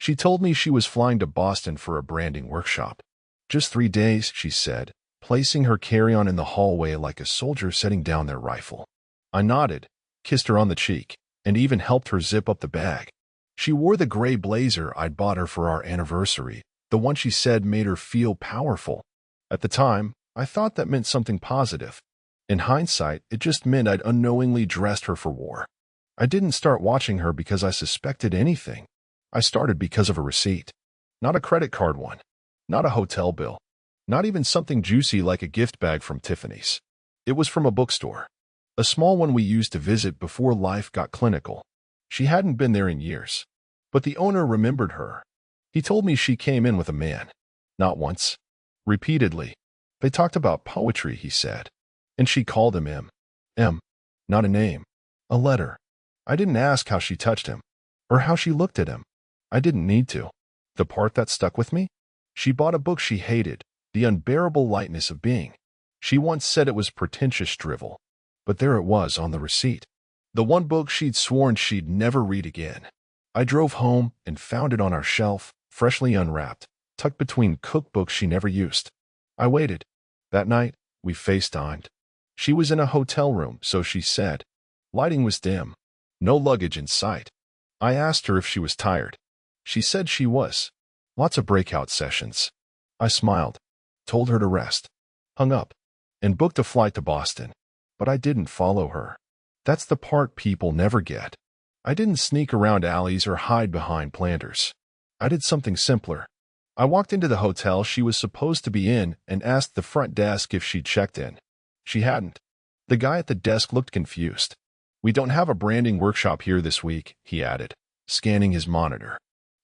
She told me she was flying to Boston for a branding workshop. Just 3 days, she said, placing her carry-on in the hallway like a soldier setting down their rifle. I nodded, kissed her on the cheek, and even helped her zip up the bag. She wore the gray blazer I'd bought her for our anniversary, the one she said made her feel powerful. At the time, I thought that meant something positive. In hindsight, it just meant I'd unknowingly dressed her for war. I didn't start watching her because I suspected anything. I started because of a receipt. Not a credit card one. Not a hotel bill. Not even something juicy like a gift bag from Tiffany's. It was from a bookstore. A small one we used to visit before life got clinical. She hadn't been there in years. But the owner remembered her. He told me she came in with a man. Not once. Repeatedly. They talked about poetry, he said. And she called him M. M. Not a name. A letter. I didn't ask how she touched him. Or how she looked at him. I didn't need to. The part that stuck with me? She bought a book she hated, The Unbearable Lightness of Being. She once said it was pretentious drivel. But there it was on the receipt. The one book she'd sworn she'd never read again. I drove home and found it on our shelf, freshly unwrapped, tucked between cookbooks she never used. I waited. That night, we FaceTimed. She was in a hotel room, so she said. Lighting was dim. No luggage in sight. I asked her if she was tired. She said she was. Lots of breakout sessions. I smiled, told her to rest, hung up, and booked a flight to Boston. But I didn't follow her. That's the part people never get. I didn't sneak around alleys or hide behind planters. I did something simpler. I walked into the hotel she was supposed to be in and asked the front desk if she'd checked in. She hadn't. The guy at the desk looked confused. We don't have a branding workshop here this week, he added, scanning his monitor.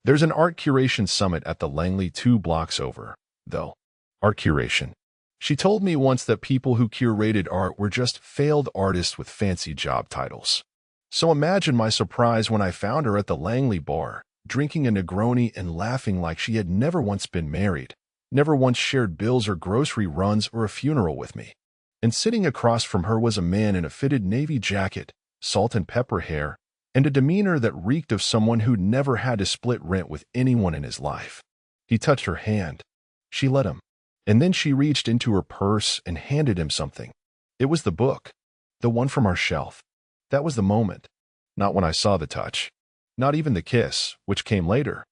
There's an art curation summit at the Langley 2 blocks over, though. Art curation. She told me once that people who curated art were just failed artists with fancy job titles. So imagine my surprise when I found her at the Langley bar, drinking a Negroni and laughing like she had never once been married, never once shared bills or grocery runs or a funeral with me. And sitting across from her was a man in a fitted navy jacket, salt and pepper hair, and a demeanor that reeked of someone who'd never had to split rent with anyone in his life. He touched her hand. She let him. And then she reached into her purse and handed him something. It was the book. The one from our shelf. That was the moment. Not when I saw the touch. Not even the kiss, which came later.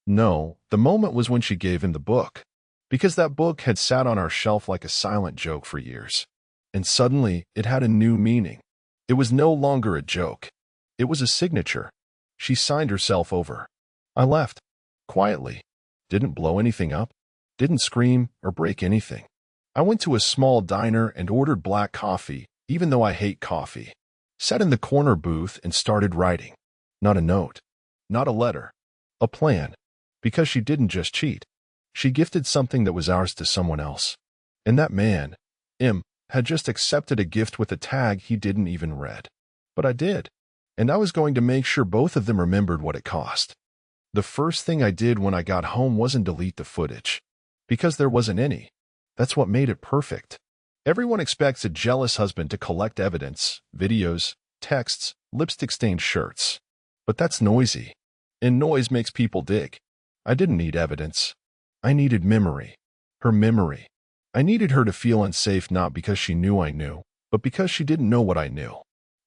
No, the moment was when she gave him the book. Because that book had sat on our shelf like a silent joke for years. And suddenly, it had a new meaning. It was no longer a joke. It was a signature. She signed herself over. I left. Quietly. Didn't blow anything up. Didn't scream or break anything. I went to a small diner and ordered black coffee, even though I hate coffee. Sat in the corner booth and started writing. Not a note. Not a letter. A plan. Because she didn't just cheat. She gifted something that was ours to someone else. And that man, M, had just accepted a gift with a tag he didn't even read. But I did. And I was going to make sure both of them remembered what it cost. The first thing I did when I got home wasn't delete the footage. Because there wasn't any. That's what made it perfect. Everyone expects a jealous husband to collect evidence, videos, texts, lipstick-stained shirts. But that's noisy. And noise makes people dig. I didn't need evidence. I needed memory. Her memory. I needed her to feel unsafe not because she knew I knew, but because she didn't know what I knew.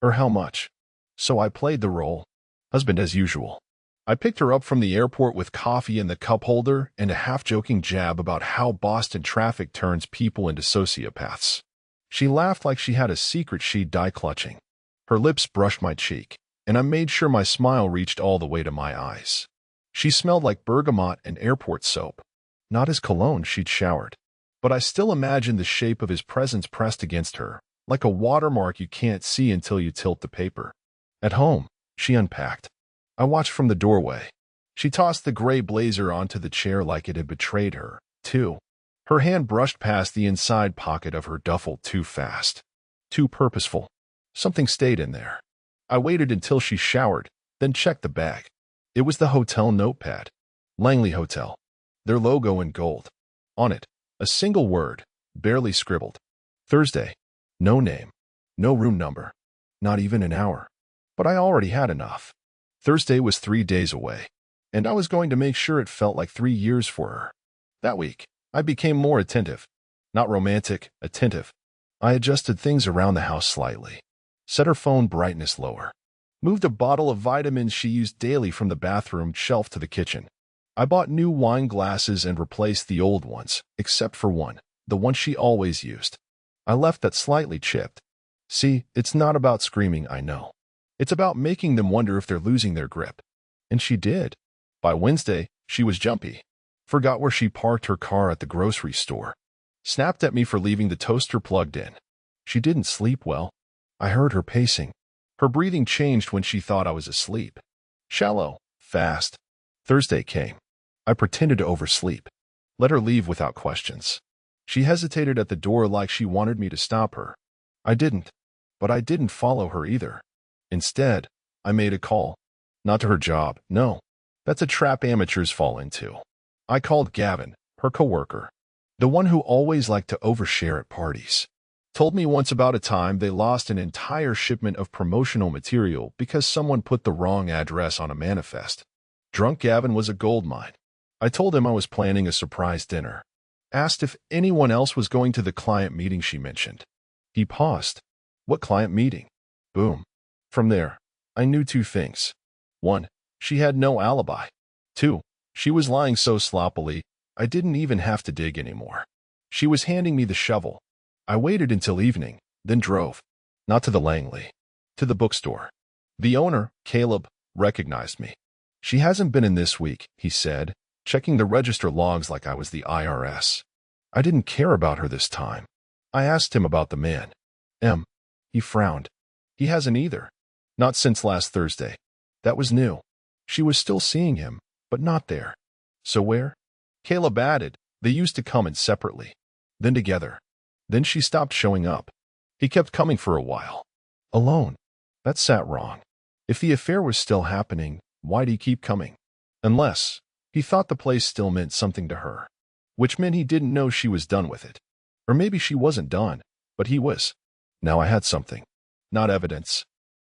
Or how much. So I played the role. Husband as usual. I picked her up from the airport with coffee in the cup holder and a half-joking jab about how Boston traffic turns people into sociopaths. She laughed like she had a secret she'd die clutching. Her lips brushed my cheek, and I made sure my smile reached all the way to my eyes. She smelled like bergamot and airport soap. Not his cologne she'd showered. But I still imagined the shape of his presence pressed against her, like a watermark you can't see until you tilt the paper. At home, she unpacked. I watched from the doorway. She tossed the gray blazer onto the chair like it had betrayed her, too. Her hand brushed past the inside pocket of her duffel too fast. Too purposeful. Something stayed in there. I waited until she showered, then checked the bag. It was the hotel notepad. Langley Hotel. Their logo in gold. On it, a single word, barely scribbled. Thursday. No name. No room number. Not even an hour. But I already had enough. Thursday was 3 days away. and I was going to make sure it felt like 3 years for her. That week, I became more attentive. Not romantic, attentive. I adjusted things around the house slightly, set her phone brightness lower, moved a bottle of vitamins she used daily from the bathroom shelf to the kitchen. I bought new wine glasses and replaced the old ones, except for one, the one she always used. I left that slightly chipped. See, it's not about screaming, I know. It's about making them wonder if they're losing their grip. And she did. By Wednesday, she was jumpy. Forgot where she parked her car at the grocery store. Snapped at me for leaving the toaster plugged in. She didn't sleep well. I heard her pacing. Her breathing changed when she thought I was asleep. Shallow, fast. Thursday came. I pretended to oversleep. Let her leave without questions. She hesitated at the door like she wanted me to stop her. I didn't. But I didn't follow her either. Instead, I made a call. Not to her job, no. That's a trap amateurs fall into. I called Gavin, her coworker. The one who always liked to overshare at parties. Told me once about a time they lost an entire shipment of promotional material because someone put the wrong address on a manifest. Drunk Gavin was a goldmine. I told him I was planning a surprise dinner. Asked if anyone else was going to the client meeting she mentioned. He paused. What client meeting? Boom. From there, I knew two things. 1. She had no alibi. 2. She was lying so sloppily, I didn't even have to dig anymore. She was handing me the shovel. I waited until evening, then drove. Not to the Langley. To the bookstore. The owner, Caleb, recognized me. She hasn't been in this week, he said, checking the register logs like I was the IRS. I didn't care about her this time. I asked him about the man. He frowned. He hasn't either. Not since last Thursday. That was new. She was still seeing him, but not there. So where? Caleb added, they used to come in separately. Then together. Then she stopped showing up. He kept coming for a while. Alone. That sat wrong. If the affair was still happening, why'd he keep coming? Unless he thought the place still meant something to her. Which meant he didn't know she was done with it. Or maybe she wasn't done, but he was. Now I had something. Not evidence.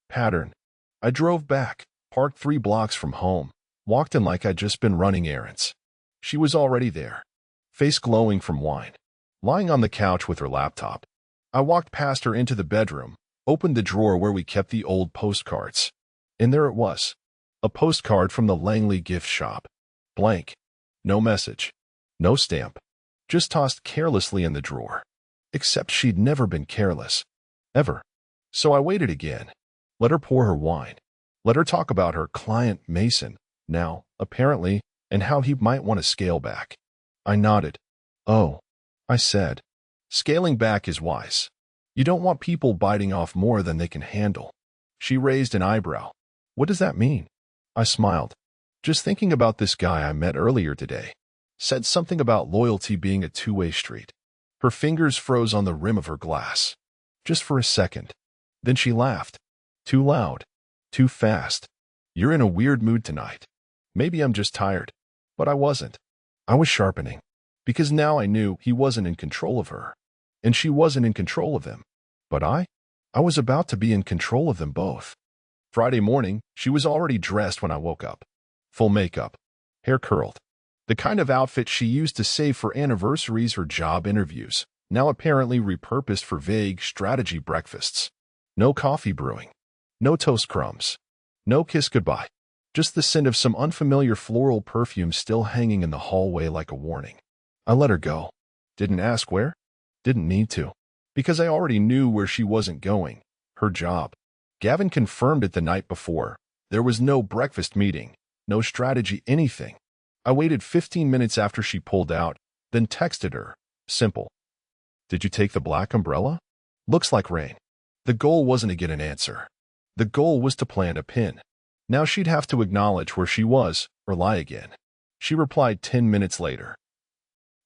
Pattern. I drove back, parked 3 blocks from home, walked in like I'd just been running errands. She was already there. Face glowing from wine. Lying on the couch with her laptop. I walked past her into the bedroom, opened the drawer where we kept the old postcards. And there it was. A postcard from the Langley gift shop. Blank. No message. No stamp. Just tossed carelessly in the drawer. Except she'd never been careless. Ever. So I waited again. Let her pour her wine. Let her talk about her client, Mason, now, apparently, and how he might want to scale back. I nodded. Oh, I said. Scaling back is wise. You don't want people biting off more than they can handle. She raised an eyebrow. What does that mean? I smiled. Just thinking about this guy I met earlier today. Said something about loyalty being a two-way street. Her fingers froze on the rim of her glass. Just for a second. Then she laughed. Too loud. Too fast. You're in a weird mood tonight. Maybe I'm just tired. But I wasn't. I was sharpening. Because now I knew he wasn't in control of her. And she wasn't in control of him. But I was about to be in control of them both. Friday morning, she was already dressed when I woke up. Full makeup. Hair curled. The kind of outfit she used to save for anniversaries or job interviews, now apparently repurposed for vague strategy breakfasts. No coffee brewing. No toast crumbs. No kiss goodbye. Just the scent of some unfamiliar floral perfume still hanging in the hallway like a warning. I let her go. Didn't ask where. Didn't need to. Because I already knew where she wasn't going. Her job. Gavin confirmed it the night before. There was no breakfast meeting. No strategy, anything. I waited 15 minutes after she pulled out, then texted her. Simple. Did you take the black umbrella? Looks like rain. The goal wasn't to get an answer. The goal was to plant a pin. Now she'd have to acknowledge where she was, or lie again. She replied 10 minutes later.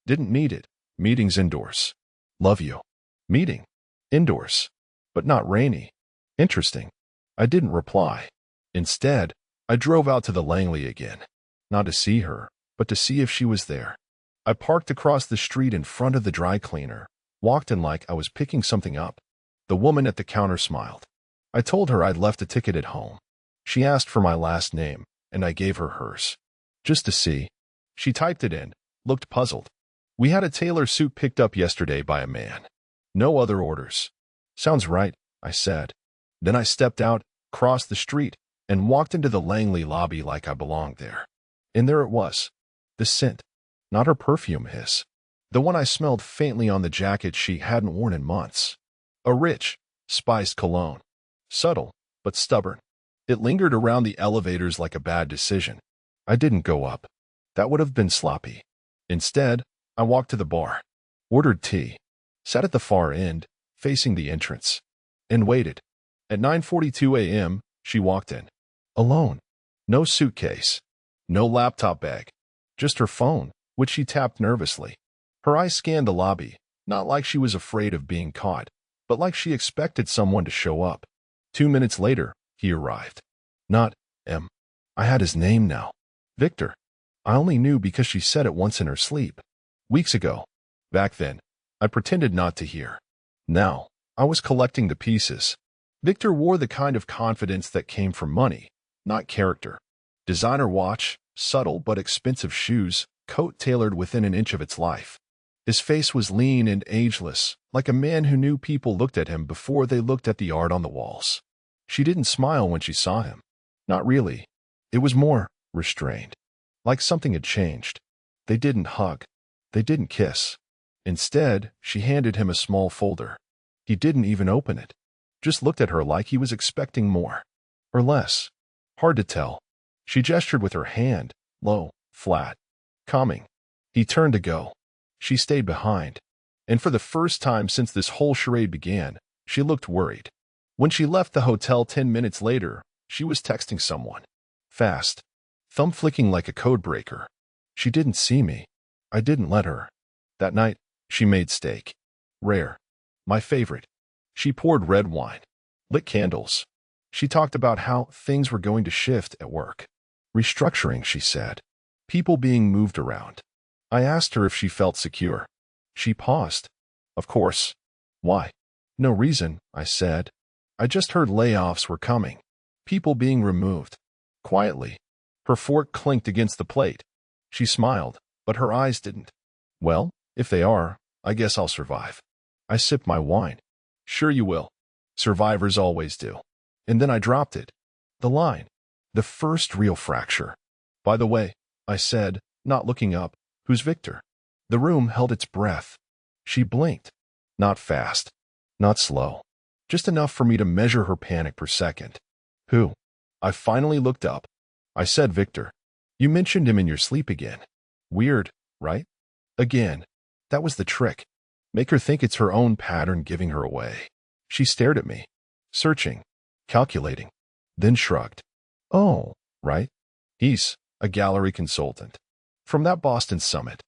Didn't need it. Meeting's indoors. Love you. Meeting. Indoors. But not rainy. Interesting. I didn't reply. Instead, I drove out to the Langley again. Not to see her, but to see if she was there. I parked across the street in front of the dry cleaner, walked in like I was picking something up. The woman at the counter smiled. I told her I'd left a ticket at home. She asked for my last name, and I gave her hers. Just to see. She typed it in, looked puzzled. We had a tailor suit picked up yesterday by a man. No other orders. Sounds right, I said. Then I stepped out, crossed the street, and walked into the Langley lobby like I belonged there. And there it was. The scent. Not her perfume hiss. The one I smelled faintly on the jacket she hadn't worn in months. A rich, spiced cologne. Subtle, but stubborn. It lingered around the elevators like a bad decision. I didn't go up. That would have been sloppy. Instead, I walked to the bar. Ordered tea. Sat at the far end, facing the entrance. And waited. At 9:42 a.m., she walked in. Alone. No suitcase. No laptop bag. Just her phone, which she tapped nervously. Her eyes scanned the lobby, not like she was afraid of being caught, but like she expected someone to show up. 2 minutes later, he arrived. Not M. I had his name now. Victor. I only knew because she said it once in her sleep. Weeks ago. Back then, I pretended not to hear. Now, I was collecting the pieces. Victor wore the kind of confidence that came from money, not character. Designer watch, subtle but expensive shoes, coat tailored within an inch of its life. His face was lean and ageless, like a man who knew people looked at him before they looked at the art on the walls. She didn't smile when she saw him. Not really. It was more restrained. Like something had changed. They didn't hug. They didn't kiss. Instead, she handed him a small folder. He didn't even open it. Just looked at her like he was expecting more. Or less. Hard to tell. She gestured with her hand, low, flat. Calming. He turned to go. She stayed behind. And for the first time since this whole charade began, she looked worried. When she left the hotel 10 minutes later, she was texting someone. Fast. Thumb flicking like a code breaker. She didn't see me. I didn't let her. That night, she made steak. Rare. My favorite. She poured red wine. Lit candles. She talked about how things were going to shift at work. Restructuring, she said. People being moved around. I asked her if she felt secure. She paused. Of course. Why? No reason, I said. I just heard layoffs were coming. People being removed. Quietly. Her fork clinked against the plate. She smiled, but her eyes didn't. Well, if they are, I guess I'll survive. I sipped my wine. Sure you will. Survivors always do. And then I dropped it. The line. The first real fracture. By the way, I said, not looking up, who's Victor? The room held its breath. She blinked. Not fast. Not slow. Just enough for me to measure her panic per second. Who? I finally looked up. I said Victor. You mentioned him in your sleep again. Weird, right? Again. That was the trick. Make her think it's her own pattern giving her away. She stared at me. Searching. Calculating. Then shrugged. Oh, right. He's a gallery consultant. From that Boston summit.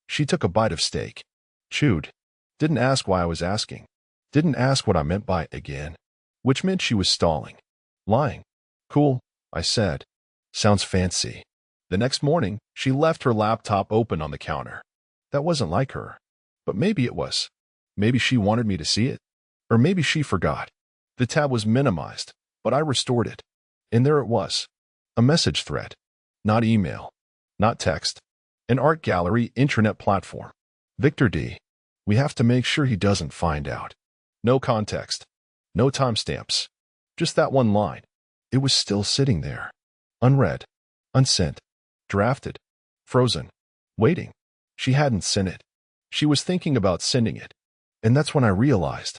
She took a bite of steak. Chewed. Didn't ask why I was asking. Didn't ask what I meant by again. Which meant she was stalling. Lying. Cool, I said. Sounds fancy. The next morning, she left her laptop open on the counter. That wasn't like her. But maybe it was. Maybe she wanted me to see it. Or maybe she forgot. The tab was minimized, but I restored it. And there it was. A message thread. Not email. Not text. An art gallery intranet platform. Victor D. We have to make sure he doesn't find out. No context. No timestamps. Just that one line. It was still sitting there. Unread. Unsent. Drafted. Frozen. Waiting. She hadn't sent it. She was thinking about sending it. And that's when I realized.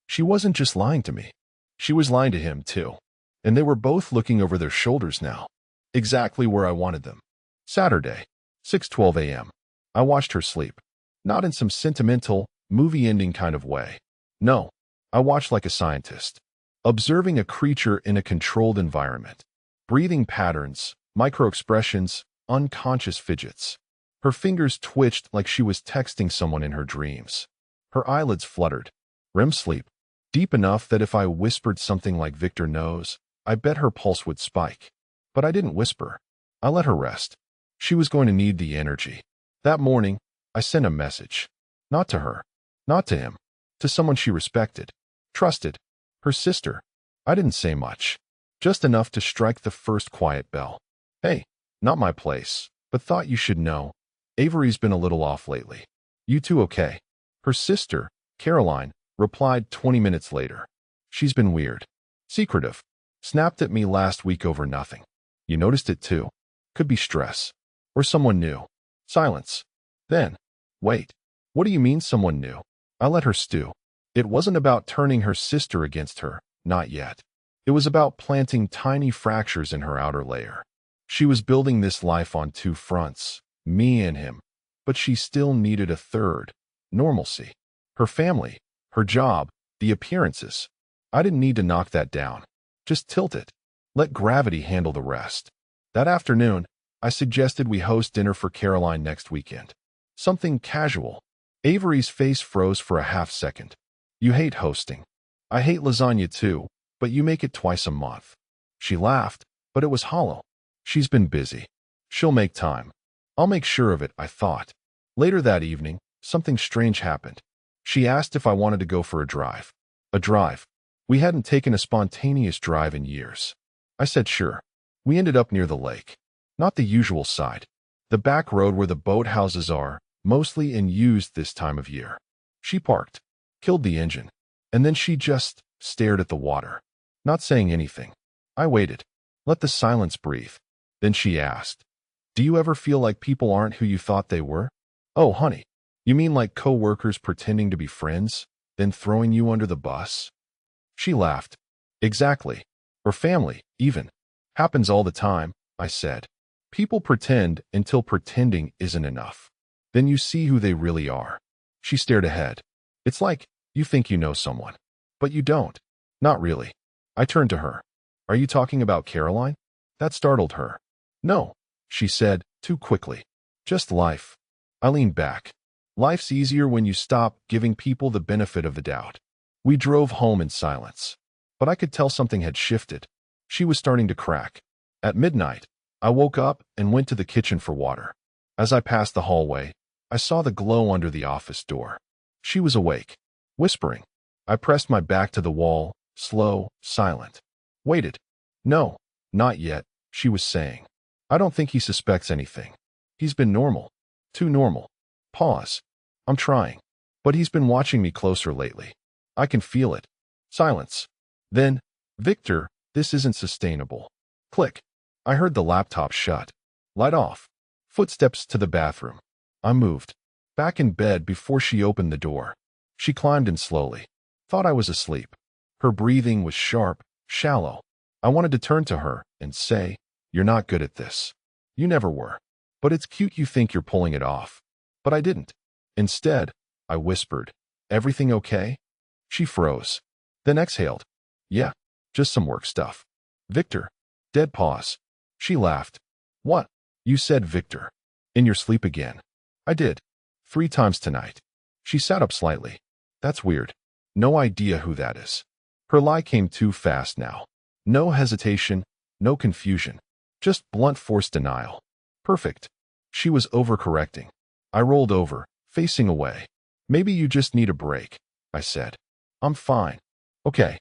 She wasn't just lying to me. She was lying to him, too. And they were both looking over their shoulders now. Exactly where I wanted them. Saturday, 6:12 a.m. I watched her sleep. Not in some sentimental, movie-ending kind of way. No, I watched like a scientist. Observing a creature in a controlled environment. Breathing patterns, micro-expressions, unconscious fidgets. Her fingers twitched like she was texting someone in her dreams. Her eyelids fluttered. REM sleep. Deep enough that if I whispered something like Victor knows, I bet her pulse would spike. But I didn't whisper. I let her rest. She was going to need the energy. That morning, I sent a message. Not to her. Not to him. To someone she respected. Trusted. Her sister. I didn't say much. Just enough to strike the first quiet bell. Hey, not my place. but thought you should know. Avery's been a little off lately. You two okay? Her sister, Caroline, replied 20 minutes later. She's been weird. Secretive. Snapped at me last week over nothing. You noticed it too. Could be stress. Or someone new. Silence. Then. Wait. What do you mean someone new? I let her stew. It wasn't about turning her sister against her. Not yet. It was about planting tiny fractures in her outer layer. She was building this life on two fronts, me and him. But she still needed a third. Normalcy. Her family. Her job. The appearances. I didn't need to knock that down. Just tilt it. Let gravity handle the rest. That afternoon, I suggested we host dinner for Caroline next weekend. Something casual. Avery's face froze for a half second. You hate hosting. I hate lasagna too, but you make it twice a month. She laughed, but it was hollow. She's been busy. She'll make time. I'll make sure of it, I thought. Later that evening, something strange happened. She asked if I wanted to go for a drive. A drive. We hadn't taken a spontaneous drive in years. I said sure. We ended up near the lake. Not the usual side. The back road where the boathouses are, mostly in use this time of year. She parked, killed the engine, and then she just stared at the water, not saying anything. I waited, let the silence breathe. Then she asked, "Do you ever feel like people aren't who you thought they were?" "Oh, honey, you mean like co-workers pretending to be friends, then throwing you under the bus?" She laughed. "Exactly. Or family, even. Happens all the time," I said. "People pretend until pretending isn't enough. Then you see who they really are." She stared ahead. "It's like you think you know someone, but you don't." "Not really." I turned to her. "Are you talking about Caroline?" That startled her. "No," she said, too quickly. "Just life." I leaned back. Life's easier when you stop giving people the benefit of the doubt. We drove home in silence. But I could tell something had shifted. She was starting to crack. At midnight, I woke up and went to the kitchen for water. As I passed the hallway, I saw the glow under the office door. She was awake, whispering. I pressed my back to the wall, slow, silent. Waited. "No, not yet," she was saying. "I don't think he suspects anything. He's been normal. Too normal." Pause. "I'm trying. But he's been watching me closer lately. I can feel it." Silence. Then, "Victor, this isn't sustainable." Click. I heard the laptop shut. Light off. Footsteps to the bathroom. I moved. Back in bed before she opened the door. She climbed in slowly. Thought I was asleep. Her breathing was sharp, shallow. I wanted to turn to her and say, "You're not good at this. You never were. But it's cute you think you're pulling it off." But I didn't. Instead, I whispered, "Everything okay?" She froze. Then exhaled. "Yeah, just some work stuff." "Victor." Dead pause. She laughed. "What?" "You said Victor. In your sleep again." "I did. 3 times tonight." She sat up slightly. "That's weird. No idea who that is." Her lie came too fast now. No hesitation, no confusion. Just blunt force denial. Perfect. She was overcorrecting. I rolled over, facing away. "Maybe you just need a break," I said. "I'm fine." "Okay."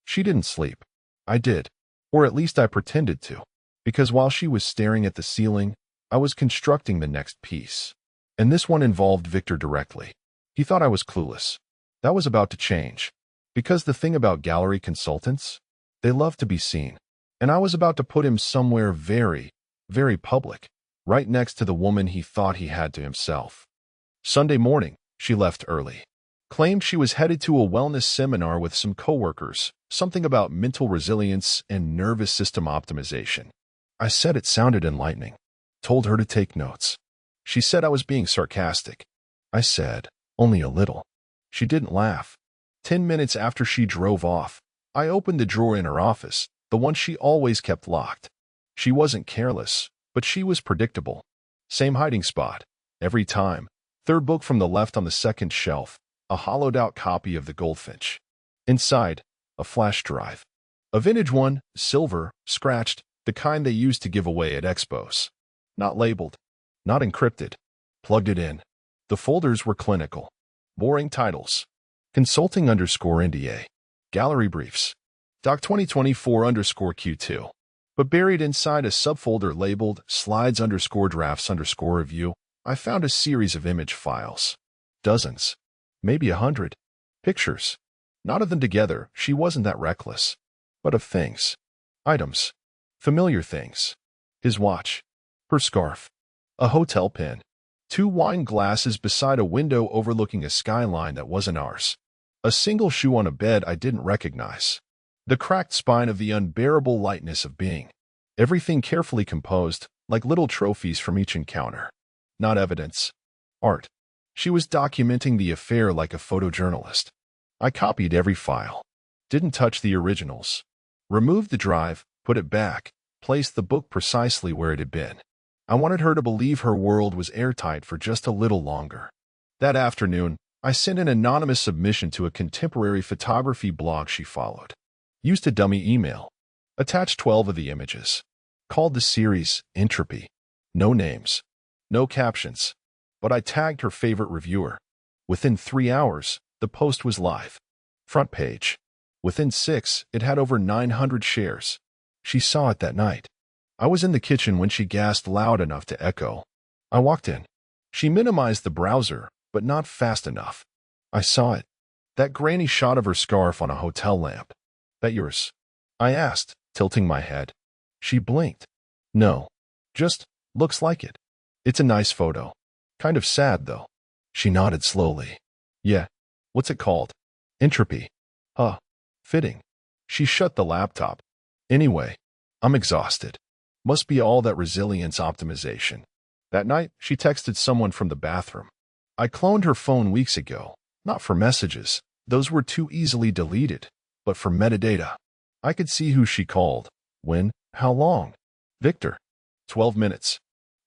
She didn't sleep. I did. Or at least I pretended to. Because while she was staring at the ceiling, I was constructing the next piece. And this one involved Victor directly. He thought I was clueless. That was about to change. Because the thing about gallery consultants, they love to be seen. And I was about to put him somewhere very, very public, right next to the woman he thought he had to himself. Sunday morning, she left early. Claimed she was headed to a wellness seminar with some coworkers, something about mental resilience and nervous system optimization. I said it sounded enlightening. Told her to take notes. She said I was being sarcastic. I said, "Only a little." She didn't laugh. 10 minutes after she drove off, I opened the drawer in her office, the one she always kept locked. She wasn't careless, but she was predictable. Same hiding spot. Every time. Third book from the left on the second shelf, a hollowed-out copy of The Goldfinch. Inside, a flash drive. A vintage one, silver, scratched, the kind they used to give away at expos. Not labeled. Not encrypted. Plugged it in. The folders were clinical. Boring titles. Consulting_NDA. Gallery briefs. Doc 2024_Q2. But buried inside a subfolder labeled slides_drafts_review, I found a series of image files. Dozens. Maybe 100. Pictures. Not of them together, she wasn't that reckless. But of things. Items. Familiar things. His watch. Her scarf. A hotel pin. 2 wine glasses beside a window overlooking a skyline that wasn't ours. A single shoe on a bed I didn't recognize. The cracked spine of the unbearable lightness of being. Everything carefully composed, like little trophies from each encounter. Not evidence. Art. She was documenting the affair like a photojournalist. I copied every file. Didn't touch the originals. Removed the drive, put it back, placed the book precisely where it had been. I wanted her to believe her world was airtight for just a little longer. That afternoon, I sent an anonymous submission to a contemporary photography blog she followed. Used a dummy email. Attached 12 of the images. Called the series Entropy. No names. No captions. But I tagged her favorite reviewer. Within 3 hours, the post was live. Front page. Within 6, it had over 900 shares. She saw it that night. I was in the kitchen when she gasped loud enough to echo. I walked in. She minimized the browser, but not fast enough. I saw it. That grainy shot of her scarf on a hotel lamp. That yours? I asked, tilting my head. She blinked. No. Just, looks like it. It's a nice photo. Kind of sad, though. She nodded slowly. Yeah. What's it called? Entropy. Huh. Fitting. She shut the laptop. Anyway, I'm exhausted. Must be all that resilience optimization. That night, she texted someone from the bathroom. I cloned her phone weeks ago. Not for messages. Those were too easily deleted. But for metadata. I could see who she called. When. How long? Victor. 12 minutes.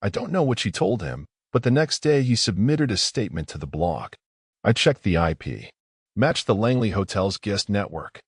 I don't know what she told him, but the next day he submitted a statement to the blog. I checked the IP. Matched the Langley Hotel's guest network.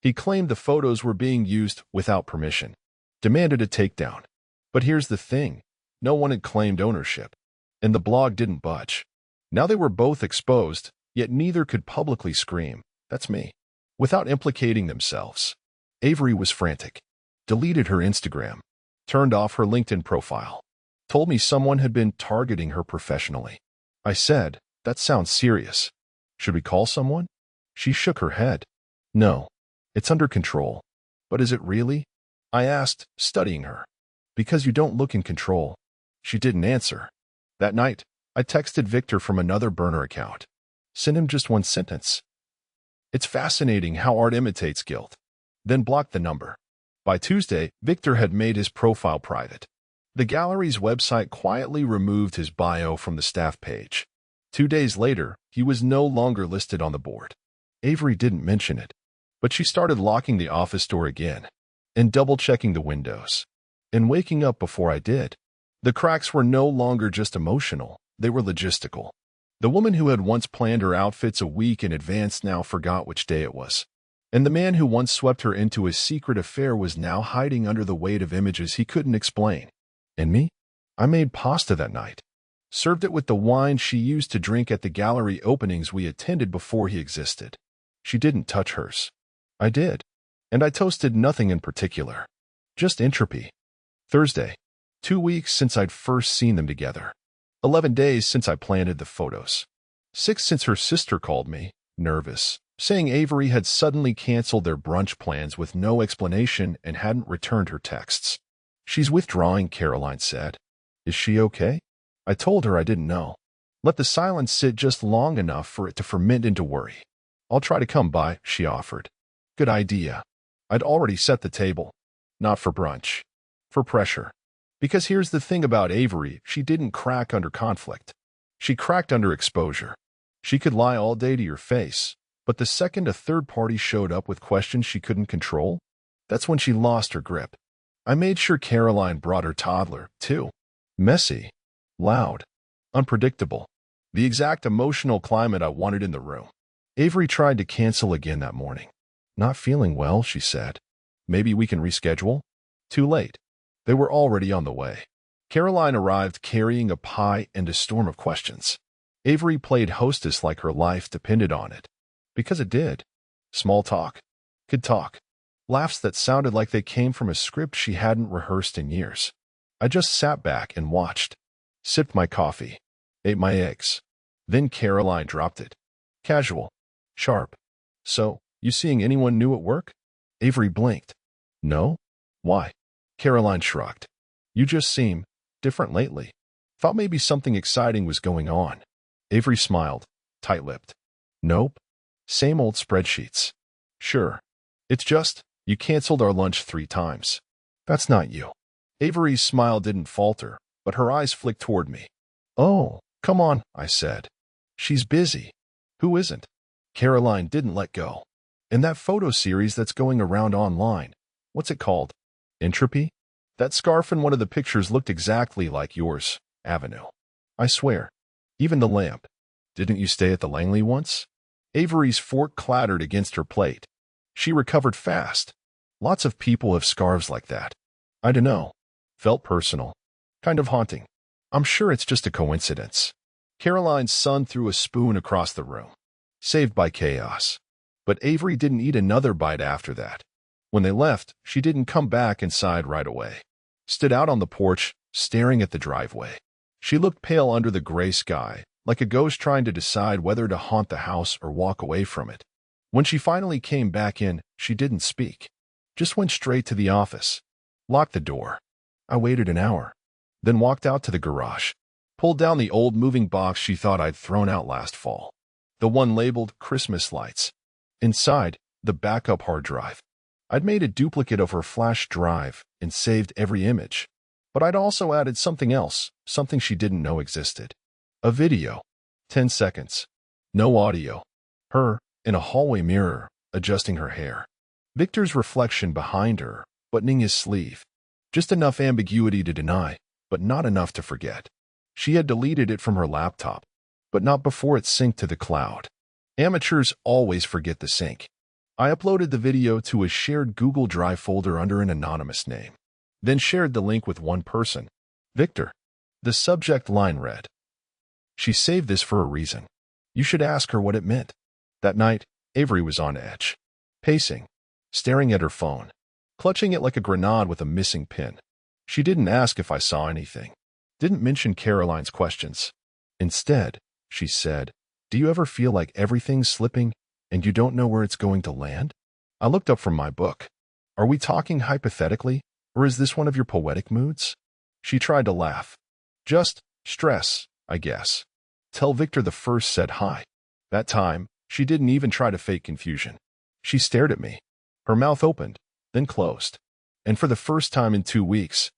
He claimed the photos were being used without permission. Demanded a takedown. But here's the thing. No one had claimed ownership. And the blog didn't budge. Now they were both exposed, yet neither could publicly scream, "That's me," without implicating themselves. Avery was frantic. Deleted her Instagram. Turned off her LinkedIn profile. Told me someone had been targeting her professionally. I said, "That sounds serious. Should we call someone?" She shook her head. "No. It's under control." "But is it really?" I asked, studying her. "Because you don't look in control." She didn't answer. That night, I texted Victor from another burner account. Sent him just one sentence. "It's fascinating how art imitates guilt." Then blocked the number. By Tuesday, Victor had made his profile private. The gallery's website quietly removed his bio from the staff page. 2 days later, he was no longer listed on the board. Avery didn't mention it, but she started locking the office door again and double-checking the windows and waking up before I did. The cracks were no longer just emotional, they were logistical. The woman who had once planned her outfits a week in advance now forgot which day it was. And the man who once swept her into a secret affair was now hiding under the weight of images he couldn't explain. And me? I made pasta that night. Served it with the wine she used to drink at the gallery openings we attended before he existed. She didn't touch hers. I did. And I toasted nothing in particular. Just entropy. Thursday. 2 weeks since I'd first seen them together. 11 days since I planted the photos. 6 since her sister called me, nervous, saying Avery had suddenly canceled their brunch plans with no explanation and hadn't returned her texts. "She's withdrawing," Caroline said. "Is she okay?" I told her I didn't know. Let the silence sit just long enough for it to ferment into worry. "I'll try to come by," she offered. Good idea. I'd already set the table. Not for brunch. For pressure. Because here's the thing about Avery, she didn't crack under conflict. She cracked under exposure. She could lie all day to your face, but the second a third party showed up with questions she couldn't control, that's when she lost her grip. I made sure Caroline brought her toddler, too. Messy. Loud. Unpredictable. The exact emotional climate I wanted in the room. Avery tried to cancel again that morning. "Not feeling well," she said. "Maybe we can reschedule?" Too late. They were already on the way. Caroline arrived carrying a pie and a storm of questions. Avery played hostess like her life depended on it. Because it did. Small talk. Could talk. Laughs that sounded like they came from a script she hadn't rehearsed in years. I just sat back and watched. Sipped my coffee. Ate my eggs. Then Caroline dropped it. Casual. Sharp. So, you seeing anyone new at work? Avery blinked. No? Why? Caroline shrugged. You just seem different lately. Thought maybe something exciting was going on. Avery smiled, tight-lipped. Nope. Same old spreadsheets. Sure. It's just, you canceled our lunch 3 times. That's not you. Avery's smile didn't falter, but her eyes flicked toward me. Oh, come on, I said. She's busy. Who isn't? Caroline didn't let go. In that photo series that's going around online, what's it called? Entropy? That scarf in one of the pictures looked exactly like yours, Avenue. I swear. Even the lamp. Didn't you stay at the Langley once? Avery's fork clattered against her plate. She recovered fast. Lots of people have scarves like that. I dunno. Felt personal. Kind of haunting. I'm sure it's just a coincidence. Caroline's son threw a spoon across the room. Saved by chaos. But Avery didn't eat another bite after that. When they left, she didn't come back inside right away. Stood out on the porch, staring at the driveway. She looked pale under the gray sky, like a ghost trying to decide whether to haunt the house or walk away from it. When she finally came back in, she didn't speak. Just went straight to the office. Locked the door. I waited an hour. Then walked out to the garage. Pulled down the old moving box she thought I'd thrown out last fall. The one labeled Christmas lights. Inside, the backup hard drive. I'd made a duplicate of her flash drive and saved every image. But I'd also added something else, something she didn't know existed. A video. 10 seconds. No audio. Her, in a hallway mirror, adjusting her hair. Victor's reflection behind her, buttoning his sleeve. Just enough ambiguity to deny, but not enough to forget. She had deleted it from her laptop, but not before it synced to the cloud. Amateurs always forget the sync. I uploaded the video to a shared Google Drive folder under an anonymous name, then shared the link with one person, Victor. The subject line read, "She saved this for a reason. You should ask her what it meant." That night, Avery was on edge, pacing, staring at her phone, clutching it like a grenade with a missing pin. She didn't ask if I saw anything, didn't mention Caroline's questions. Instead, she said, "Do you ever feel like everything's slipping and you don't know where it's going to land?" I looked up from my book. Are we talking hypothetically, or is this one of your poetic moods? She tried to laugh. Just stress, I guess. Tell Victor the first said hi. That time, she didn't even try to fake confusion. She stared at me. Her mouth opened, then closed. And for the first time in 2 weeks,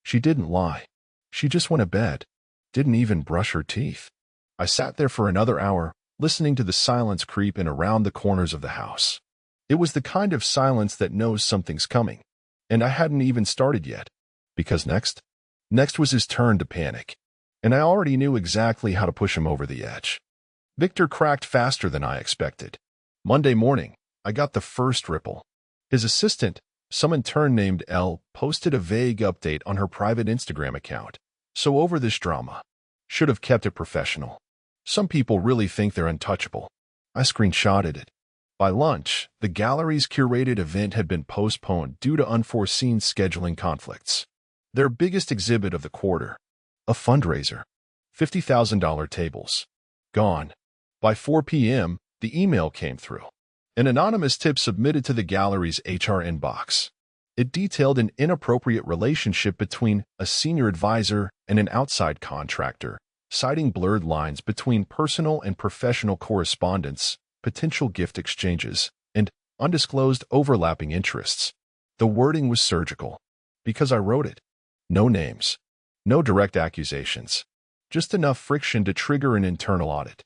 she didn't lie. She just went to bed. Didn't even brush her teeth. I sat there for another hour, listening to the silence creep in around the corners of the house. It was the kind of silence that knows something's coming. And I hadn't even started yet. Because next was his turn to panic. And I already knew exactly how to push him over the edge. Victor cracked faster than I expected. Monday morning, I got the first ripple. His assistant, some intern named Elle, posted a vague update on her private Instagram account. So over this drama. Should have kept it professional. Some people really think they're untouchable. I screenshotted it. By lunch, the gallery's curated event had been postponed due to unforeseen scheduling conflicts. Their biggest exhibit of the quarter, a fundraiser, $50,000 tables, gone. By 4 p.m., the email came through. An anonymous tip submitted to the gallery's HR inbox. It detailed an inappropriate relationship between a senior advisor and an outside contractor, citing blurred lines between personal and professional correspondence, potential gift exchanges, and undisclosed overlapping interests. The wording was surgical, because I wrote it. No names, no direct accusations, just enough friction to trigger an internal audit,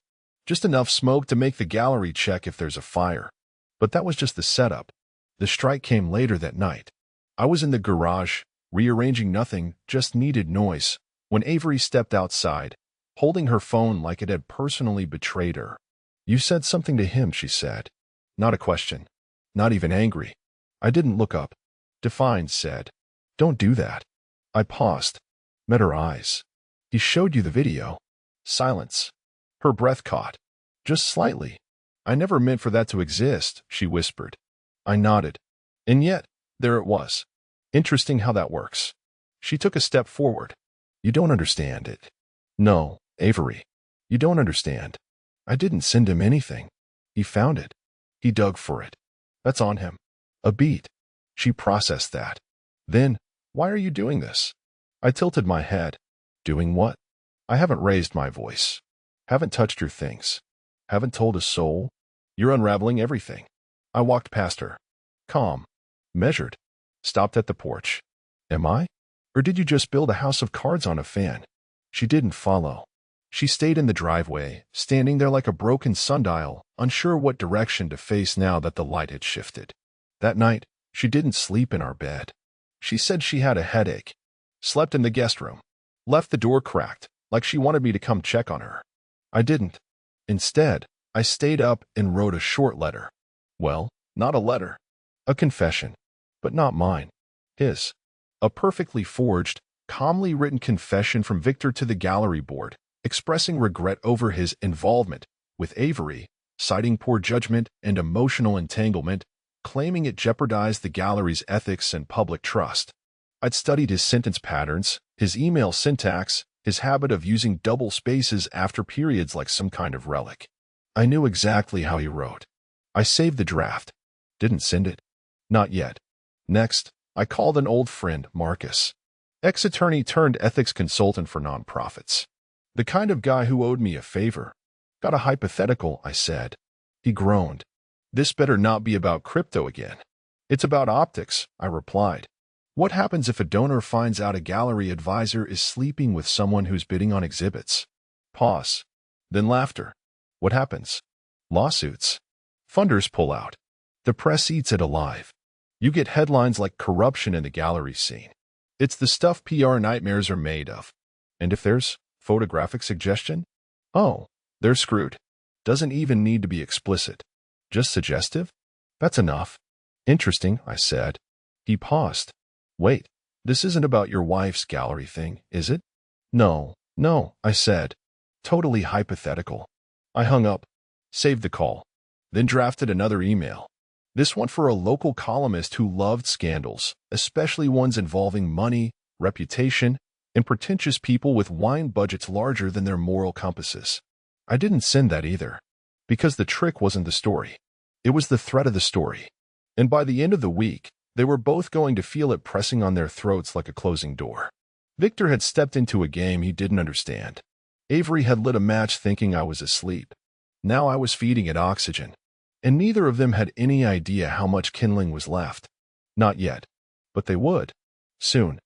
just enough smoke to make the gallery check if there's a fire. But that was just the setup. The strike came later that night. I was in the garage, rearranging nothing, just needed noise, when Avery stepped outside, holding her phone like it had personally betrayed her. "You said something to him," she said. Not a question. Not even angry. I didn't look up. Defined said, "Don't do that." I paused. Met her eyes. "He showed you the video." Silence. Her breath caught. "Just slightly. I never meant for that to exist," she whispered. I nodded. And yet, there it was. Interesting how that works. She took a step forward. You don't understand it. No, Avery. You don't understand. I didn't send him anything. He found it. He dug for it. That's on him. A beat. She processed that. Then, why are you doing this? I tilted my head. Doing what? I haven't raised my voice. Haven't touched your things. Haven't told a soul. You're unraveling everything. I walked past her. Calm. Measured. Stopped at the porch. Am I? Or did you just build a house of cards on a fan? She didn't follow. She stayed in the driveway, standing there like a broken sundial, unsure what direction to face now that the light had shifted. That night, she didn't sleep in our bed. She said she had a headache. Slept in the guest room. Left the door cracked, like she wanted me to come check on her. I didn't. Instead, I stayed up and wrote a short letter. Well, not a letter. A confession. But not mine. His. A perfectly forged, calmly written confession from Victor to the gallery board, expressing regret over his involvement with Avery, citing poor judgment and emotional entanglement, claiming it jeopardized the gallery's ethics and public trust. I'd studied his sentence patterns, his email syntax, his habit of using double spaces after periods like some kind of relic. I knew exactly how he wrote. I saved the draft. Didn't send it. Not yet. Next, I called an old friend, Marcus. Ex-attorney turned ethics consultant for nonprofits. The kind of guy who owed me a favor. Got a hypothetical, I said. He groaned. This better not be about crypto again. It's about optics, I replied. What happens if a donor finds out a gallery advisor is sleeping with someone who's bidding on exhibits? Pause. Then laughter. What happens? Lawsuits. Funders pull out. The press eats it alive. You get headlines like corruption in the gallery scene. It's the stuff PR nightmares are made of. And if there's photographic suggestion? Oh, they're screwed. Doesn't even need to be explicit. Just suggestive? That's enough. Interesting, I said. He paused. Wait, this isn't about your wife's gallery thing, is it? No, I said. Totally hypothetical. I hung up, saved the call, then drafted another email. This one for a local columnist who loved scandals, especially ones involving money, reputation, and pretentious people with wine budgets larger than their moral compasses. I didn't send that either, because the trick wasn't the story. It was the threat of the story. And by the end of the week, they were both going to feel it pressing on their throats like a closing door. Victor had stepped into a game he didn't understand. Avery had lit a match thinking I was asleep. Now I was feeding it oxygen. And neither of them had any idea how much kindling was left. Not yet. But they would. Soon.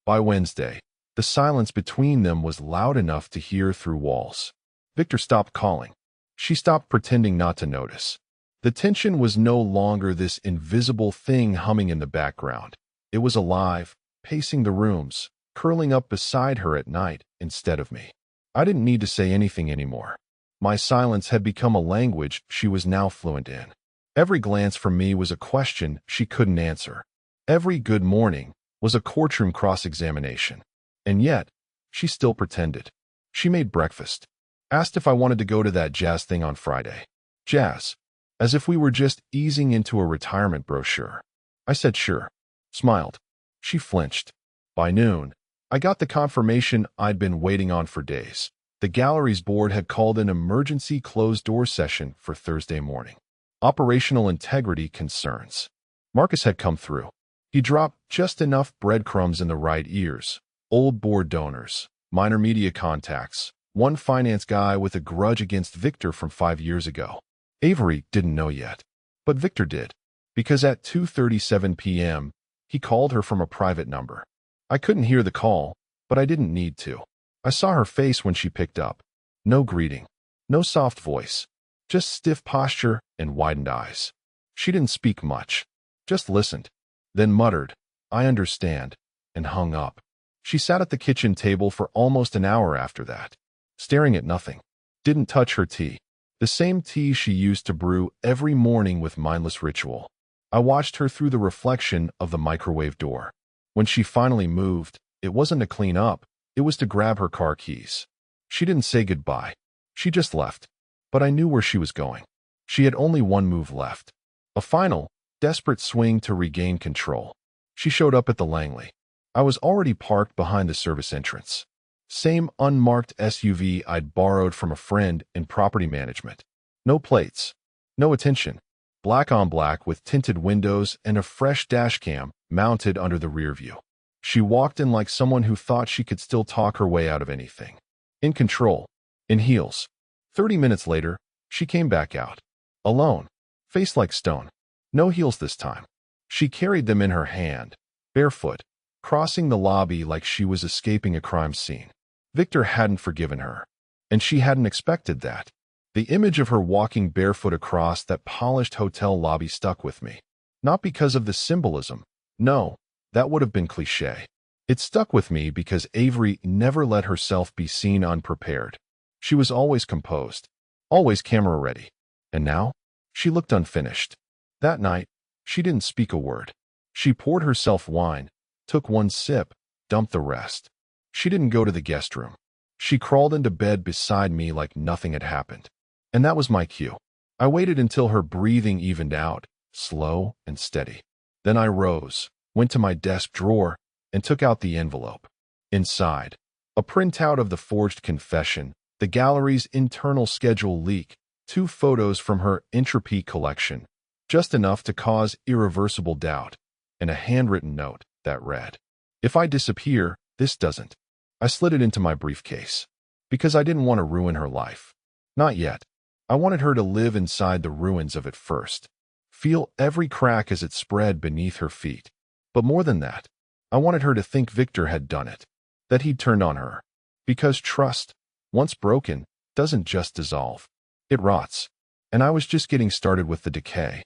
By Wednesday, the silence between them was loud enough to hear through walls. Victor stopped calling. She stopped pretending not to notice. The tension was no longer this invisible thing humming in the background. It was alive, pacing the rooms, curling up beside her at night instead of me. I didn't need to say anything anymore. My silence had become a language she was now fluent in. Every glance from me was a question she couldn't answer. Every good morning was a courtroom cross-examination. And yet, she still pretended. She made breakfast. Asked if I wanted to go to that jazz thing on Friday. Jazz. As if we were just easing into a retirement brochure. I said sure. Smiled. She flinched. By noon, I got the confirmation I'd been waiting on for days. The gallery's board had called an emergency closed-door session for Thursday morning. Operational integrity concerns. Marcus had come through. He dropped just enough breadcrumbs in the right ears. Old board donors, minor media contacts, one finance guy with a grudge against Victor from 5 years ago. Avery didn't know yet, but Victor did, because at 2:37 p.m., he called her from a private number. I couldn't hear the call, but I didn't need to. I saw her face when she picked up. No greeting, no soft voice, just stiff posture and widened eyes. She didn't speak much, just listened, then muttered, "I understand," and hung up. She sat at the kitchen table for almost an hour after that, staring at nothing. Didn't touch her tea. The same tea she used to brew every morning with mindless ritual. I watched her through the reflection of the microwave door. When she finally moved, it wasn't to clean up, it was to grab her car keys. She didn't say goodbye. She just left. But I knew where she was going. She had only one move left. A final, Desperate swing to regain control. She showed up at the Langley. I was already parked behind the service entrance. Same unmarked SUV I'd borrowed from a friend in property management. No plates. No attention. Black on black with tinted windows and a fresh dashcam mounted under the rear view. She walked in like someone who thought she could still talk her way out of anything. In control. In heels. 30 minutes later, she came back out. Alone. Face like stone. No heels this time. She carried them in her hand, barefoot, crossing the lobby like she was escaping a crime scene. Victor hadn't forgiven her, and she hadn't expected that. The image of her walking barefoot across that polished hotel lobby stuck with me. Not because of the symbolism. No, that would have been cliché. It stuck with me because Avery never let herself be seen unprepared. She was always composed, always camera ready. And now, she looked unfinished. That night, she didn't speak a word. She poured herself wine, took one sip, dumped the rest. She didn't go to the guest room. She crawled into bed beside me like nothing had happened. And that was my cue. I waited until her breathing evened out, slow and steady. Then I rose, went to my desk drawer, and took out the envelope. Inside, a printout of the forged confession, the gallery's internal schedule leak, 2 photos from her Entropy collection, just enough to cause irreversible doubt, and a handwritten note that read, "If I disappear, this doesn't." I slid it into my briefcase, because I didn't want to ruin her life. Not yet. I wanted her to live inside the ruins of it first, feel every crack as it spread beneath her feet. But more than that, I wanted her to think Victor had done it, that he'd turned on her. Because trust, once broken, doesn't just dissolve. It rots. And I was just getting started with the decay.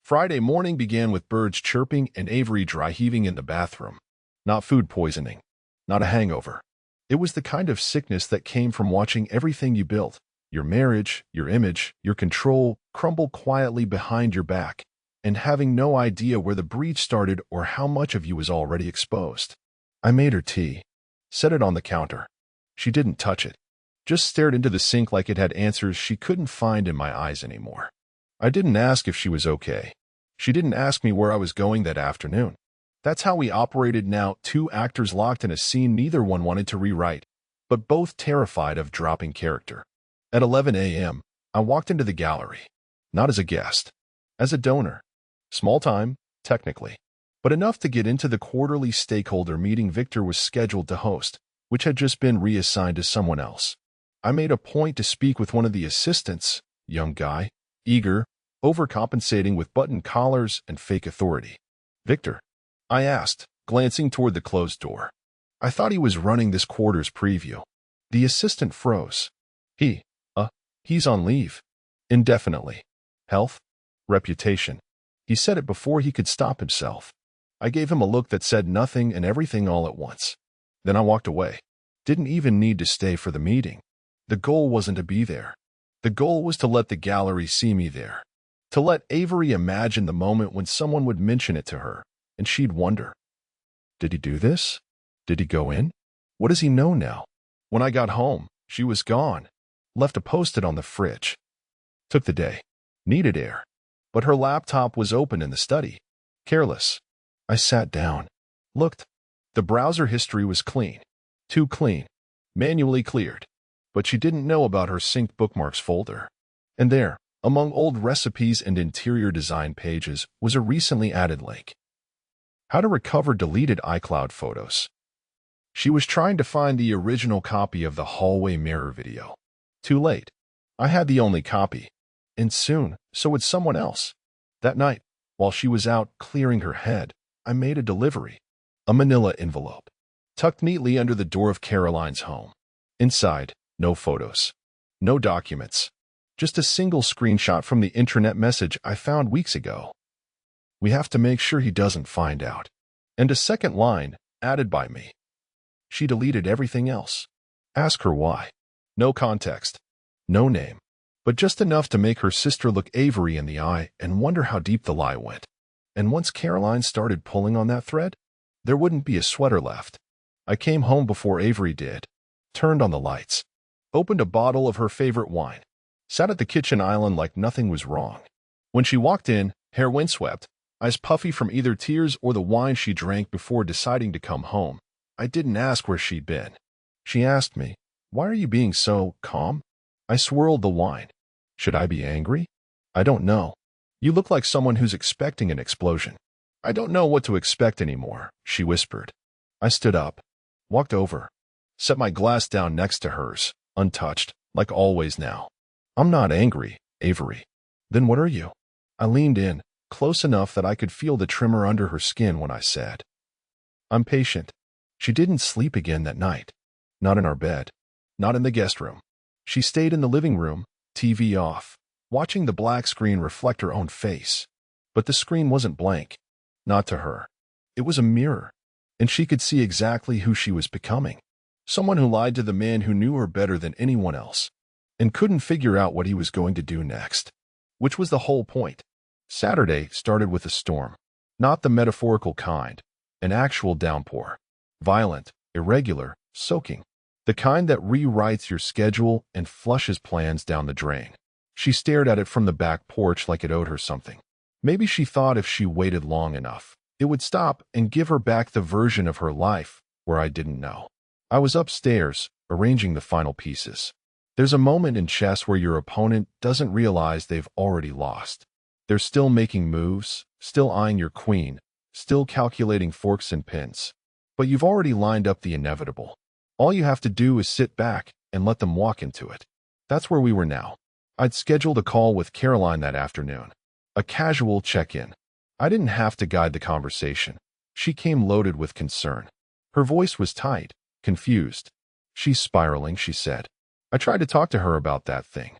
Friday morning began with birds chirping and Avery dry heaving in the bathroom. Not food poisoning. Not a hangover. It was the kind of sickness that came from watching everything you built, your marriage, your image, your control, crumble quietly behind your back, and having no idea where the breach started or how much of you was already exposed. I made her tea, set it on the counter. She didn't touch it, just stared into the sink like it had answers she couldn't find in my eyes anymore. I didn't ask if she was okay. She didn't ask me where I was going that afternoon. That's how we operated now, 2 actors locked in a scene neither one wanted to rewrite, but both terrified of dropping character. At 11 a.m., I walked into the gallery, not as a guest, as a donor. Small time, technically, but enough to get into the quarterly stakeholder meeting Victor was scheduled to host, which had just been reassigned to someone else. I made a point to speak with one of the assistants, young guy, eager, overcompensating with button collars and fake authority. "Victor?" I asked, glancing toward the closed door. I thought he was running this quarter's preview. The assistant froze. He's on leave. Indefinitely. Health? Reputation. He said it before he could stop himself. I gave him a look that said nothing and everything all at once. Then I walked away. Didn't even need to stay for the meeting. The goal wasn't to be there. The goal was to let the gallery see me there. To let Avery imagine the moment when someone would mention it to her, and she'd wonder, did he do this? Did he go in? What does he know now? When I got home, she was gone. Left a post-it on the fridge. Took the day. Needed air. But her laptop was open in the study. Careless. I sat down. Looked. The browser history was clean. Too clean. Manually cleared. But she didn't know about her synced bookmarks folder. And there, among old recipes and interior design pages, was a recently added link. How to recover deleted iCloud photos. She was trying to find the original copy of the hallway mirror video. Too late. I had the only copy. And soon, so would someone else. That night, while she was out clearing her head, I made a delivery. A manila envelope. Tucked neatly under the door of Caroline's home. Inside, no photos. No documents. Just a single screenshot from the intranet message I found weeks ago. "We have to make sure he doesn't find out." And a second line, added by me. She deleted everything else. Ask her why. No context. No name. But just enough to make her sister look Avery in the eye and wonder how deep the lie went. And once Caroline started pulling on that thread, there wouldn't be a sweater left. I came home before Avery did. Turned on the lights. Opened a bottle of her favorite wine. Sat at the kitchen island like nothing was wrong. When she walked in, hair windswept, Eyes puffy from either tears or the wine she drank before deciding to come home. I didn't ask where she'd been. She asked me, "Why are you being so calm?" I swirled the wine. Should I be angry? I don't know. You look like someone who's expecting an explosion. I don't know what to expect anymore, she whispered. I stood up, walked over, set my glass down next to hers, untouched, like always now. I'm not angry, Avery. Then what are you? I leaned in, close enough that I could feel the tremor under her skin when I said, I'm patient. She didn't sleep again that night. Not in our bed. Not in the guest room. She stayed in the living room, TV off, watching the black screen reflect her own face. But the screen wasn't blank. Not to her. It was a mirror. And she could see exactly who she was becoming. Someone who lied to the man who knew her better than anyone else. And couldn't figure out what he was going to do next. Which was the whole point. Saturday started with a storm. Not the metaphorical kind. An actual downpour. Violent, irregular, soaking. The kind that rewrites your schedule and flushes plans down the drain. She stared at it from the back porch like it owed her something. Maybe she thought if she waited long enough, it would stop and give her back the version of her life where I didn't know. I was upstairs, arranging the final pieces. There's a moment in chess where your opponent doesn't realize they've already lost. They're still making moves, still eyeing your queen, still calculating forks and pins. But you've already lined up the inevitable. All you have to do is sit back and let them walk into it. That's where we were now. I'd scheduled a call with Caroline that afternoon. A casual check-in. I didn't have to guide the conversation. She came loaded with concern. Her voice was tight, confused. She's spiraling, she said. I tried to talk to her about that thing.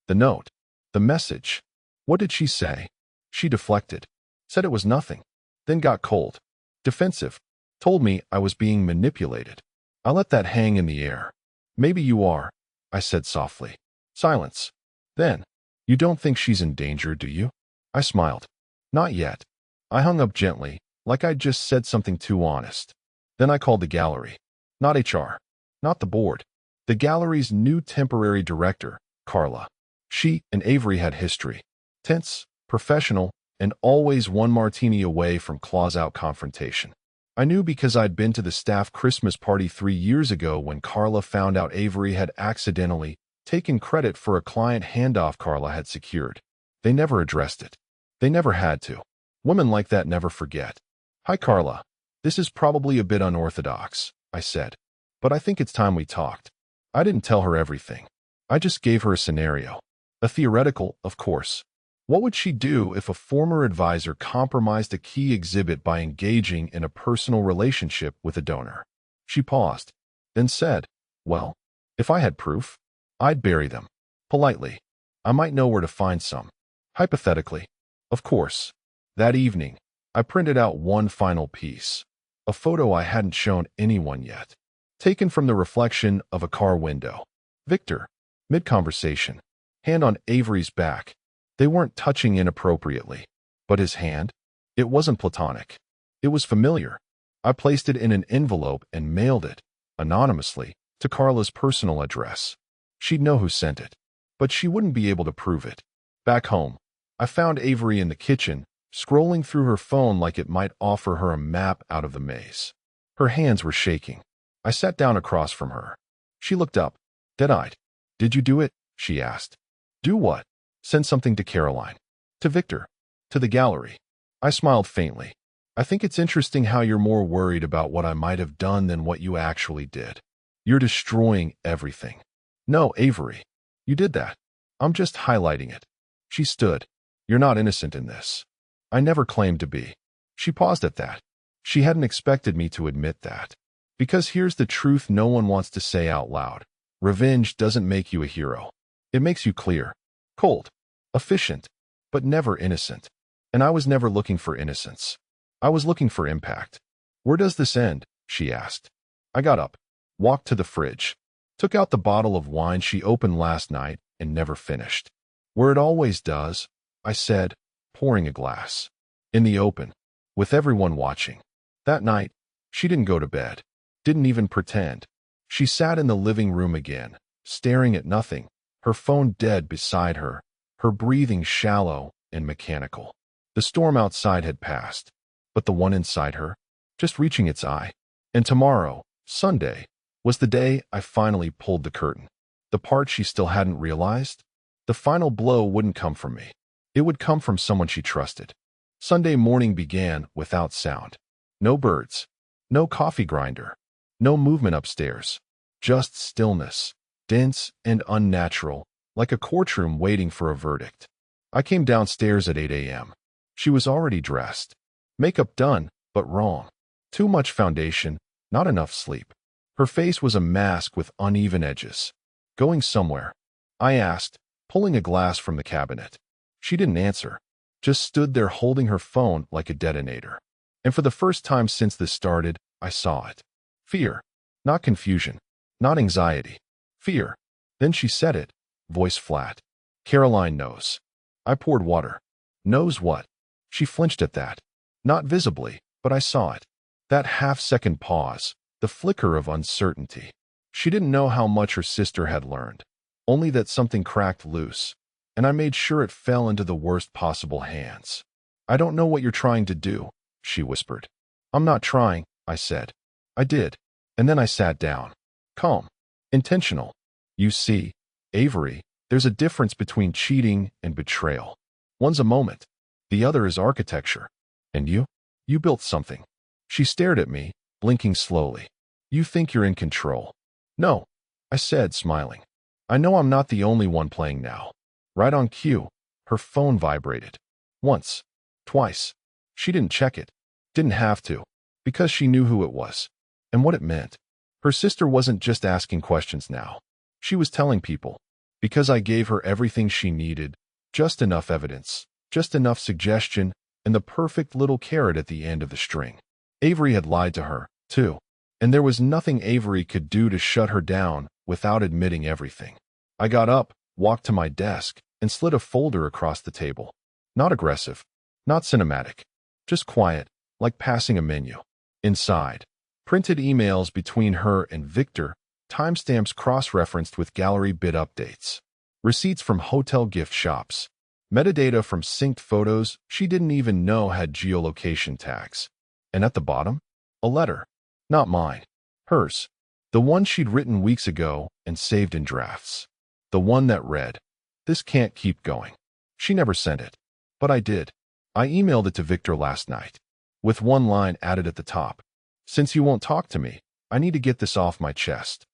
The note. The message. What did she say? She deflected. Said it was nothing. Then got cold. Defensive. Told me I was being manipulated. I let that hang in the air. Maybe you are, I said softly. Silence. Then, you don't think she's in danger, do you? I smiled. Not yet. I hung up gently, like I'd just said something too honest. Then I called the gallery. Not HR. Not the board. The gallery's new temporary director, Carla. She and Avery had history. Tense, professional, and always one martini away from claws-out confrontation. I knew because I'd been to the staff Christmas party 3 years ago when Carla found out Avery had accidentally taken credit for a client handoff Carla had secured. They never addressed it. They never had to. Women like that never forget. Hi, Carla. This is probably a bit unorthodox, I said. But I think it's time we talked. I didn't tell her everything. I just gave her a scenario. A theoretical, of course. What would she do if a former advisor compromised a key exhibit by engaging in a personal relationship with a donor? She paused, then said, well, if I had proof, I'd bury them. Politely. I might know where to find some. Hypothetically. Of course. That evening, I printed out one final piece. A photo I hadn't shown anyone yet. Taken from the reflection of a car window. Victor. Mid-conversation. Hand on Avery's back. They weren't touching inappropriately. But his hand? It wasn't platonic. It was familiar. I placed it in an envelope and mailed it, anonymously, to Carla's personal address. She'd know who sent it. But she wouldn't be able to prove it. Back home, I found Avery in the kitchen, scrolling through her phone like it might offer her a map out of the maze. Her hands were shaking. I sat down across from her. She looked up, dead-eyed. Did you do it? She asked. Do what? Send something to Caroline. To Victor. To the gallery. I smiled faintly. I think it's interesting how you're more worried about what I might have done than what you actually did. You're destroying everything. No, Avery. You did that. I'm just highlighting it. She stood. You're not innocent in this. I never claimed to be. She paused at that. She hadn't expected me to admit that. Because here's the truth no one wants to say out loud. Revenge doesn't make you a hero. It makes you clear. Cold. Efficient. But never innocent. And I was never looking for innocence. I was looking for impact. Where does this end? She asked. I got up. Walked to the fridge. Took out the bottle of wine she opened last night and never finished. Where it always does, I said, pouring a glass. In the open. With everyone watching. That night, she didn't go to bed. Didn't even pretend. She sat in the living room again, staring at nothing, her phone dead beside her, her breathing shallow and mechanical. The The storm outside had passed, but the one inside her, just reaching its eye. And tomorrow, Sunday, was the day I finally pulled the curtain. The part she still hadn't realized? The final blow wouldn't come from me. It would come from someone she trusted. Sunday morning began without sound. No birds. No coffee grinder. No movement upstairs. Just stillness, dense and unnatural, like a courtroom waiting for a verdict. I came downstairs at 8 a.m. She was already dressed. Makeup done, but wrong. Too much foundation, not enough sleep. Her face was a mask with uneven edges. Going somewhere? I asked, pulling a glass from the cabinet. She didn't answer, just stood there holding her phone like a detonator. And for the first time since this started, I saw it. Fear. Not confusion. Not anxiety. Fear. Then she said it, voice flat. Caroline knows. I poured water. Knows what? She flinched at that. Not visibly, but I saw it. That half-second pause, the flicker of uncertainty. She didn't know how much her sister had learned, only that something cracked loose, and I made sure it fell into the worst possible hands. I don't know what you're trying to do, she whispered. I'm not trying, I said. I did, and then I sat down. Calm. Intentional. You see, Avery, there's a difference between cheating and betrayal. One's a moment. The other is architecture. And you? You built something. She stared at me, blinking slowly. You think you're in control. No, I said, smiling. I know I'm not the only one playing now. Right on cue, her phone vibrated. Once. Twice. She didn't check it. Didn't have to. Because she knew who it was. And what it meant. Her sister wasn't just asking questions now. She was telling people. Because I gave her everything she needed. Just enough evidence. Just enough suggestion. And the perfect little carrot at the end of the string. Avery had lied to her, too. And there was nothing Avery could do to shut her down without admitting everything. I got up, walked to my desk, and slid a folder across the table. Not aggressive. Not cinematic. Just quiet, like passing a menu. Inside, printed emails between her and Victor, timestamps cross-referenced with gallery bid updates. Receipts from hotel gift shops. Metadata from synced photos she didn't even know had geolocation tags. And at the bottom, a letter. Not mine. Hers. The one she'd written weeks ago and saved in drafts. The one that read, "This can't keep going." She never sent it. But I did. I emailed it to Victor last night. With one line added at the top. Since you won't talk to me, I need to get this off my chest.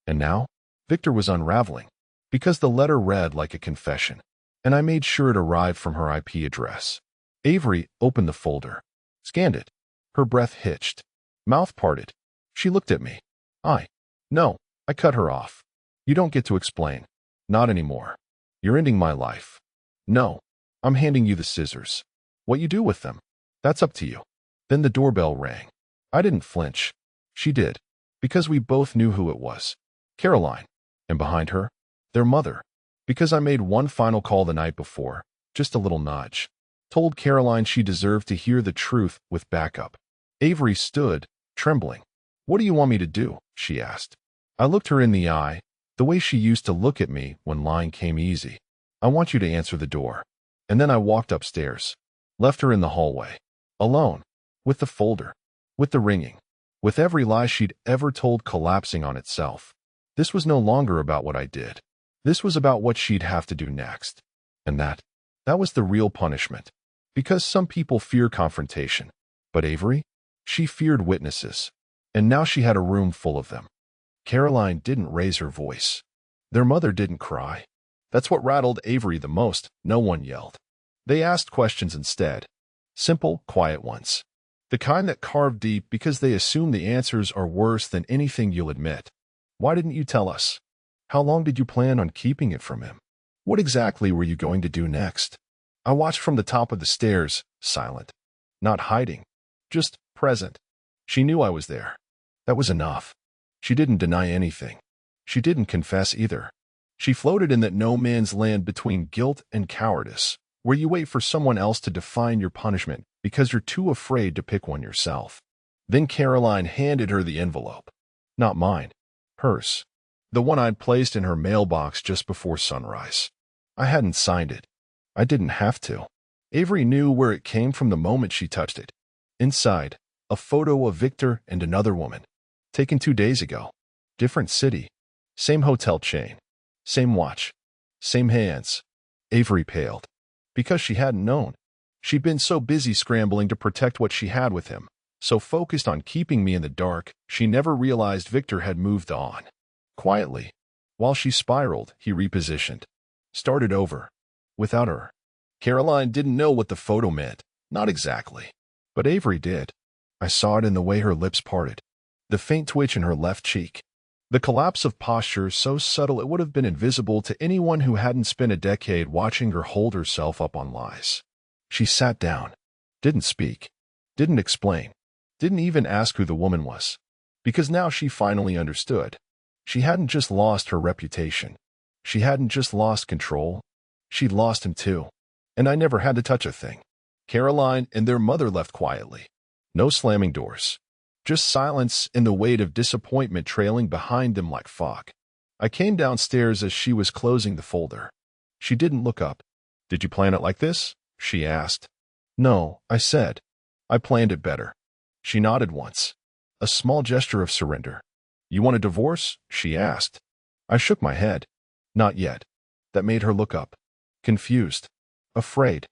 And now, Victor was unraveling. Because the letter read like a confession. And I made sure it arrived from her IP address. Avery opened the folder. Scanned it. Her breath hitched. Mouth parted. She looked at me. No, I cut her off. You don't get to explain. Not anymore. You're ending my life. No, I'm handing you the scissors. What you do with them, that's up to you. Then the doorbell rang. I didn't flinch. She did. Because we both knew who it was. Caroline. And behind her, their mother. Because I made one final call the night before, just a little nudge. Told Caroline she deserved to hear the truth with backup. Avery stood, trembling. What do you want me to do? She asked. I looked her in the eye, the way she used to look at me when lying came easy. I want you to answer the door. And then I walked upstairs. Left her in the hallway. Alone. With the folder. With the ringing. With every lie she'd ever told collapsing on itself. This was no longer about what I did. This was about what she'd have to do next. And that was the real punishment. Because some people fear confrontation. But Avery? She feared witnesses. And now she had a room full of them. Caroline didn't raise her voice. Their mother didn't cry. That's what rattled Avery the most. No one yelled. They asked questions instead. Simple, quiet ones. The kind that carve deep because they assume the answers are worse than anything you'll admit. Why didn't you tell us? How long did you plan on keeping it from him? What exactly were you going to do next? I watched from the top of the stairs, silent. Not hiding. Just present. She knew I was there. That was enough. She didn't deny anything. She didn't confess either. She floated in that no man's land between guilt and cowardice, where you wait for someone else to define your punishment because you're too afraid to pick one yourself. Then Caroline handed her the envelope. Not mine. Hers. The one I'd placed in her mailbox just before sunrise. I hadn't signed it. I didn't have to. Avery knew where it came from the moment she touched it. Inside, a photo of Victor and another woman, taken 2 days ago. Different city, same hotel chain, same watch, same hands. Avery paled. Because she hadn't known. She'd been so busy scrambling to protect what she had with him, so focused on keeping me in the dark, she never realized Victor had moved on. Quietly, while she spiraled, he repositioned. Started over. Without her. Caroline didn't know what the photo meant. Not exactly. But Avery did. I saw it in the way her lips parted. The faint twitch in her left cheek. The collapse of posture so subtle it would have been invisible to anyone who hadn't spent a decade watching her hold herself up on lies. She sat down. Didn't speak. Didn't explain. Didn't even ask who the woman was. Because now she finally understood. She hadn't just lost her reputation. She hadn't just lost control. She'd lost him too. And I never had to touch a thing. Caroline and their mother left quietly. No slamming doors. Just silence and the weight of disappointment trailing behind them like fog. I came downstairs as she was closing the folder. She didn't look up. Did you plan it like this? She asked. No, I said. I planned it better. She nodded once. A small gesture of surrender. You want a divorce? She asked. I shook my head. Not yet. That made her look up. Confused. Afraid.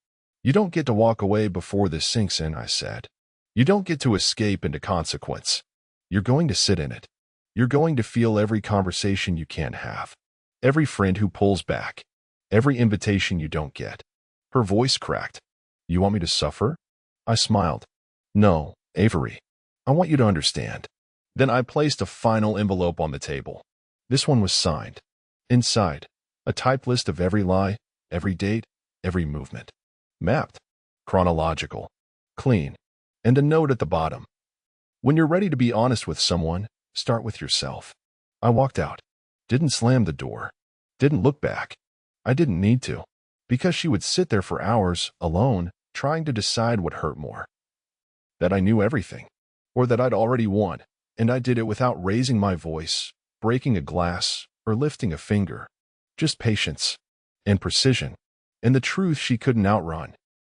You don't get to walk away before this sinks in, I said. You don't get to escape into consequence. You're going to sit in it. You're going to feel every conversation you can't have. Every friend who pulls back. Every invitation you don't get. Her voice cracked. You want me to suffer? I smiled. No, Avery. I want you to understand. Then I placed a final envelope on the table. This one was signed. Inside, a typed list of every lie, every date, every movement. Mapped. Chronological. Clean. And a note at the bottom. When you're ready to be honest with someone, start with yourself. I walked out. Didn't slam the door. Didn't look back. I didn't need to. Because she would sit there for hours, alone, trying to decide what hurt more. That I knew everything. Or that I'd already won, and I did it without raising my voice, breaking a glass, or lifting a finger. Just patience. And precision. And the truth she couldn't outrun.